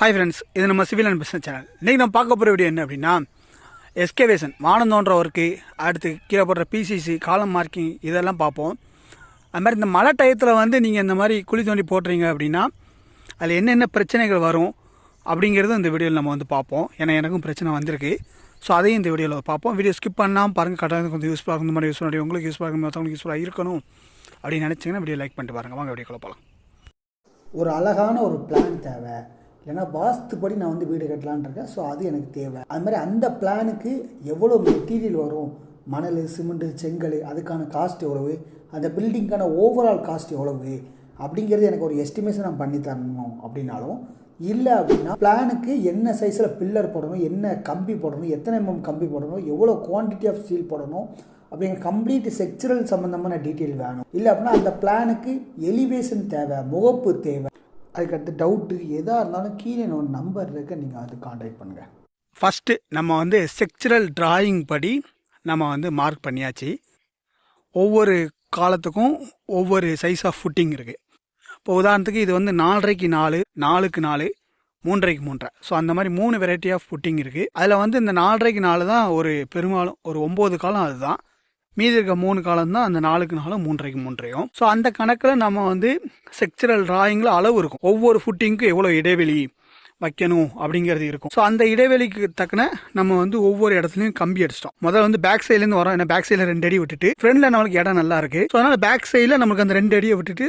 Hi friends, இது நம்ம civil and business channel. இன்றைக்கி நம்ம பார்க்க போகிற வீடியோ என்ன அப்படின்னா, எஸ்கவேஷன் வானம் தோன்ற ஒர்க்கு, அடுத்து கீழே போடுற பிசிசி, காலம் மார்க்கிங் இதெல்லாம் பார்ப்போம். அது மாதிரி இந்த மழை டயத்தில் நீங்கள் இந்த மாதிரி குழி தோண்டி போட்டுறீங்க அப்படின்னா அதில் என்னென்ன பிரச்சனைகள் வரும் அப்படிங்கிறது இந்த வீடியோவில் நம்ம பார்ப்போம். ஏன்னா எனக்கும் பிரச்சனை வந்திருக்கு. ஸோ அதையும் இந்த வீடியோவில் பார்ப்போம். வீடியோ ஸ்கிப் பண்ணாமல் பாருங்கள். கட்டாயம் கொஞ்சம் யூஸ்ஃபுல்லாக இருக்கும். இந்த மாதிரி யூஸ் பண்ணி உங்களுக்கு யூஸ்ஃபுல்லாக இருக்கும், மற்றவங்களுக்கு யூஸ்ஃபுல்லாக இருக்கணும் அப்படின்னு நினச்சிங்கன்னா வீடியோ லைக் பண்ணிட்டு பாருங்கள். வாங்க வீடியோக்குள்ள போகலாம். ஒரு அழகான ஒரு பிளான் தேவை, இல்லைன்னா வாஸ்துப்படி நான் வீடு கட்டலான் இருக்கேன். ஸோ அது எனக்கு தேவை. அது மாதிரி அந்த பிளானுக்கு எவ்வளோ மெட்டீரியல் வரும், மணல், சிமெண்ட்டு, செங்கல், அதுக்கான காஸ்ட் எவ்வளவு, அந்த பில்டிங்க்கான ஓவரால் காஸ்ட் எவ்வளவு அப்படிங்கிறது எனக்கு ஒரு எஸ்டிமேஷன் நான் பண்ணி தரணும். அப்படின்னாலும் இல்லை அப்படின்னா பிளானுக்கு என்ன சைஸில் பில்லர் போடணும், என்ன கம்பி போடணும், எத்தனை கம்பி போடணும், எவ்வளோ குவான்டிட்டி ஆஃப் ஸ்டீல் போடணும் அப்படிங்கிற கம்ப்ளீட் ஸ்ட்ரக்சரல் சம்மந்தமான டீட்டெயில் வேணும். இல்லை அப்படின்னா அந்த பிளானுக்கு எலிவேஷன் தேவை, முகப்பு தேவை. அதுக்கடுத்து டவுட்டு எதாக இருந்தாலும் கீழே ஒரு நம்பர் இருக்க, நீங்கள் அது கான்டாக்ட் பண்ணுங்கள். ஃபஸ்ட்டு நம்ம ஸ்ட்ரக்சரல் டிராயிங் படி நம்ம மார்க் பண்ணியாச்சு. ஒவ்வொரு காலத்துக்கும் ஒவ்வொரு சைஸ் ஆஃப் ஃபுட்டிங் இருக்குது. இப்போ உதாரணத்துக்கு இது 4.5க்கு 4, 4க்கு 4, 3.5க்கு 3. ஸோ அந்த மாதிரி 3 வெரைட்டி ஆஃப் ஃபுட்டிங் இருக்குது. அதில் இந்த 4.5க்கு 4 தான் ஒரு பெரும்பாலும் ஒரு 9 காலம் அதுதான். மீதி இருக்க 3 காலம் தான் அந்த 4க்கு 4, 3.5க்கு 3. ஸோ அந்த கணக்கில் நம்ம ஸ்ட்ரக்சரல் டிராயிங்கில் அளவு இருக்கும். ஒவ்வொரு ஃபுட்டிங்க்கும் எவ்வளோ இடைவெளி வைக்கணும் அப்படிங்கிறது இருக்கும். ஸோ அந்த இடைவெளிக்கு தக்கன நம்ம ஒவ்வொரு இடத்துலையும் கம்பி அடிச்சிட்டோம். முதல்ல பேக் சைட்லேருந்து வரோம். ஏன்னா பேக் சைடில் 2 அடி விட்டுட்டு ஃப்ரண்டில் நம்மளுக்கு இடம் நல்லா இருக்குது. ஸோ அதனால் பேக் சைடில் நமக்கு அந்த 2 அடியை விட்டுட்டு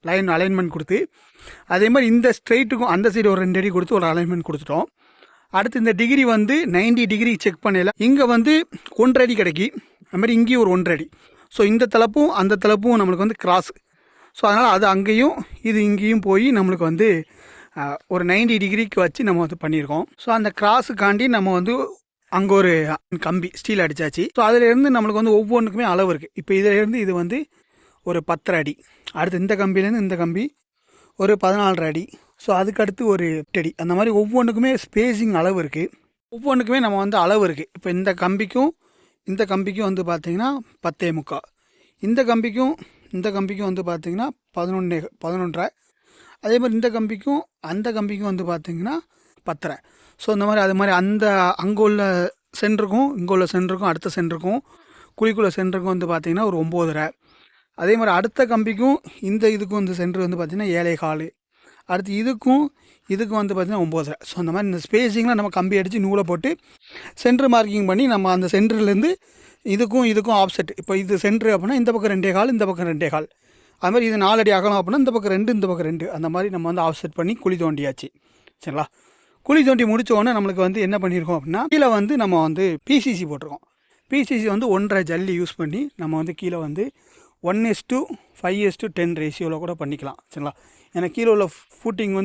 லைன் அலைன்மெண்ட் கொடுத்து, அதே மாதிரி இந்த ஸ்ட்ரெயிட்டுக்கும் அந்த சைடு ஒரு 2 அடி கொடுத்து ஒரு அலைன்மெண்ட் கொடுத்துட்டோம். அடுத்து இந்த டிகிரி 90 டிகிரி செக் பண்ணல. இங்கே 1.5 அடி கிடைக்கி, அது மாதிரி இங்கேயும் ஒரு 1.5 அடி. ஸோ இந்த தலப்பும் அந்த தலப்பும் நம்மளுக்கு கிராஸ். ஸோ அதனால் அது அங்கேயும் இது இங்கேயும் போய் நம்மளுக்கு ஒரு 90 டிகிரிக்கு வச்சு நம்ம பண்ணியிருக்கோம். ஸோ அந்த கிராஸுக்காண்டி நம்ம அங்கே ஒரு கம்பி ஸ்டீல் அடித்தாச்சு. ஸோ அதிலேருந்து நம்மளுக்கு ஒவ்வொன்றுக்குமே அளவு இருக்குது. இப்போ இதிலேருந்து இது ஒரு 10 அடி. அடுத்து இந்த கம்பிலேருந்து இந்த கம்பி ஒரு 14 அடி. ஸோ அதுக்கடுத்து ஒரு 8 அடி. அந்த மாதிரி ஒவ்வொன்றுக்குமே ஸ்பேஸிங் அளவு இருக்குது. ஒவ்வொன்றுக்குமே நம்ம அளவு இருக்குது. இப்போ இந்த கம்பிக்கும் இந்த கம்பிக்கும் பார்த்திங்கன்னா 10.75. இந்த கம்பிக்கும் பார்த்திங்கன்னா 11.5. அதே மாதிரி இந்த கம்பிக்கும் அந்த கம்பிக்கும் பார்த்திங்கன்னா 10.5. ஸோ இந்த மாதிரி அது மாதிரி அந்த அங்கே உள்ள சென்டருக்கும் இங்கே உள்ள சென்டருக்கும் அடுத்த சென்டருக்கும் குழிக்குள்ள சென்டருக்கும் பார்த்திங்கன்னா ஒரு 9.5. அதே மாதிரி அடுத்த கம்பிக்கும் இந்த இதுக்கும் சென்டர் பார்த்திங்கன்னா 7.25. அடுத்து இதுக்கும் பார்த்திங்கன்னா 9.5. ஸோ அந்த மாதிரி இந்த ஸ்பேஸிங்கில் நம்ம கம்பி அடித்து நூலை போட்டு சென்டர் மார்க்கிங் பண்ணி நம்ம அந்த சென்டர்லேருந்து இதுக்கும் ஆப்செட். இப்போ இது சென்டர் அப்படின்னா இந்த பக்கம் 2.25, இந்த பக்கம் 2.25. அது மாதிரி இது 4 அடி அகலம் அப்படின்னா இந்த பக்கம் 2, இந்த பக்கம் 2. அந்த மாதிரி நம்ம ஆப்செட் பண்ணி குழி தோண்டியாச்சு. சரிங்களா? குழி தோண்டி முடித்தோடனே நம்மளுக்கு என்ன பண்ணியிருக்கோம் அப்படின்னா, கீழே நம்ம பிசிசி போட்டிருக்கோம். பிசிசி 1.5 ஜல்லி யூஸ் பண்ணி நம்ம கீழே 1:5:10 ரேஷியோவில் கூட பண்ணிக்கலாம். சரிங்களா? ஏன்னா கீழே உள்ள ஃபுட்டிங்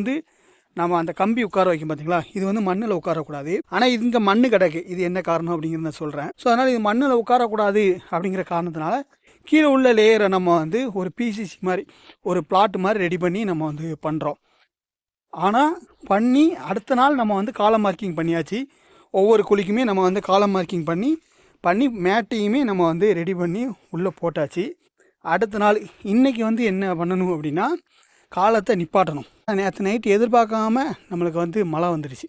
நம்ம அந்த கம்பி உட்கார வைக்கும் பார்த்தீங்களா, இது மண்ணில் உட்காரக்கூடாது. ஆனால் இங்கே மண் கிடக்கு. இது என்ன காரணம் அப்படிங்கிறத நான் சொல்கிறேன். ஸோ அதனால் இது மண்ணில் உட்காரக்கூடாது அப்படிங்கிற காரணத்தினால கீழே உள்ள லேயரை நம்ம ஒரு பிசிசி மாதிரி ஒரு பிளாட் மாதிரி ரெடி பண்ணி நம்ம பண்ணுறோம். ஆனால் பண்ணி அடுத்த நாள் நம்ம காலம் மார்க்கிங் பண்ணியாச்சு. ஒவ்வொரு குழிக்குமே நம்ம காலம் மார்க்கிங் பண்ணி மேட்டையுமே நம்ம ரெடி பண்ணி உள்ளே போட்டாச்சு. அடுத்த நாள் இன்றைக்கி என்ன பண்ணணும் அப்படின்னா, காலத்தை நிப்பாட்டணும். நேற்று நைட்டு எதிர்பார்க்காம நம்மளுக்கு மழை வந்துடுச்சு.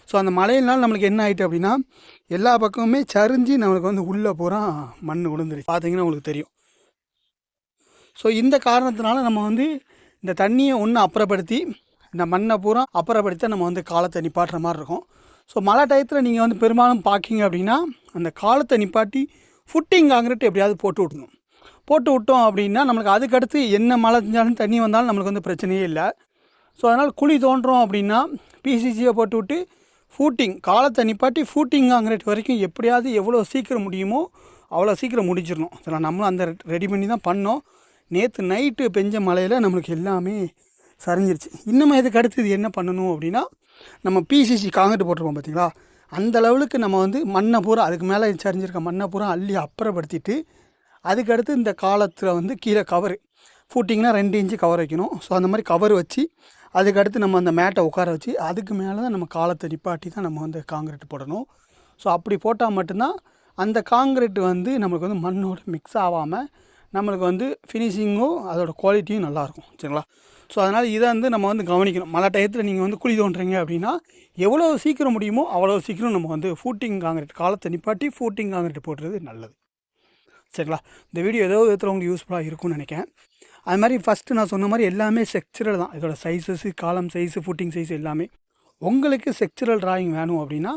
ஸோ அந்த மழையினால் நம்மளுக்கு என்ன ஆகிட்டு அப்படின்னா, எல்லா பக்கமுமே சரிஞ்சு நம்மளுக்கு உள்ளே பூரா மண் விழுந்துருச்சு. பார்த்தீங்கன்னா உங்களுக்கு தெரியும். ஸோ இந்த காரணத்தினால நம்ம இந்த தண்ணியை அப்புறப்படுத்தி இந்த மண்ணை பூரா அப்புறப்படுத்தி நம்ம காலத்தை நிப்பாட்டுற மாதிரி இருக்கும். ஸோ மழை டயத்தில் நீங்கள் பெரும்பாலும் பார்க்கிங்க அப்படின்னா, அந்த காலத்தை நிப்பாட்டி ஃபுட்டிங் காங்கிரீட் எப்படியாவது போட்டு விட்டோம் அப்படின்னா நம்மளுக்கு அதுக்கடுத்து என்ன மழை செஞ்சாலும் தண்ணி வந்தாலும் நம்மளுக்கு பிரச்சனையே இல்லை. ஸோ அதனால் குழி தோன்றோம் அப்படின்னா பிசிசியை போட்டு விட்டு காலத்தை நிப்பாட்டி ஃபூட்டிங் காங்கிரீட் வரைக்கும் எப்படியாவது எவ்வளோ சீக்கிரம் முடியுமோ அவ்வளோ சீக்கிரம் முடிச்சிடணும். சில நம்மளும் அந்த ரெடி பண்ணி தான் பண்ணோம். நேற்று நைட்டு பெஞ்ச மழையில் நம்மளுக்கு எல்லாமே சரிஞ்சிருச்சு. இன்னும் இதுக்கு அடுத்து என்ன பண்ணணும் அப்படின்னா, நம்ம பிசிசி காங்கிரீட் போட்டிருப்போம் பார்த்தீங்களா, அந்த லெவலுக்கு நம்ம மண்ணை பூரா அதுக்கு மேலே சரிஞ்சிருக்க மண்ணை பூரா அள்ளி அப்புறப்படுத்திட்டு அதுக்கடுத்து இந்த காலத்தில் கீழே கவர் ஃபூட்டிங்னா 2 இன்ச்சு கவர் வைக்கணும். ஸோ அந்த மாதிரி கவர் வச்சு அதுக்கடுத்து நம்ம அந்த மேட்டை உட்கார வச்சு அதுக்கு மேலே தான் நம்ம காலத்தை நிப்பாட்டி தான் நம்ம காங்கிரீட் போடணும். ஸோ அப்படி போட்டால் மட்டும்தான் அந்த காங்கிரீட் நம்மளுக்கு மண்ணோடு மிக்ஸ் ஆகாமல் நம்மளுக்கு ஃபினிஷிங்கும் அதோட குவாலிட்டியும் நல்லாயிருக்கும். சரிங்களா? ஸோ அதனால் இதை வந்து நம்ம வந்து கவனிக்கணும். மழை டயத்தில் நீங்கள் வந்து குழி தோண்டுறீங்க அப்படின்னா எவ்வளோ சீக்கிரம் முடியுமோ அவ்வளோ சீக்கிரம் நம்ம வந்து ஃபூட்டிங் காங்கிரீட் காலத்தை நிப்பாட்டி ஃபூட்டிங் காங்கிரீட் போடுறது நல்லது. சரிங்களா? இந்த வீடியோ ஏதோ விதத்தில் உங்களுக்கு யூஸ்ஃபுல்லாக இருக்கும்னு நினைக்கிறேன். அது மாதிரி ஃபஸ்ட்டு நான் சொன்ன மாதிரி எல்லாமே ஸ்ட்ரக்சரல் தான். இதோட சைஸஸு, காலம் சைஸு, ஃபுட்டிங் சைஸ் எல்லாமே. உங்களுக்கு ஸ்ட்ரக்சரல் டிராயிங் வேணும் அப்படின்னா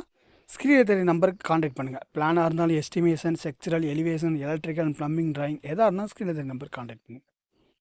ஸ்க்ரீனில் தெரிய நம்பருக்கு காண்டாக்ட் பண்ணுங்கள். பிளானாக இருந்தாலும் estimation, structural, elevation, electrical, plumbing drawing எதாக இருந்தாலும் ஸ்க்ரீனில் தெரிய நம்பருக்கு காண்டாக்ட் பண்ணுங்கள்.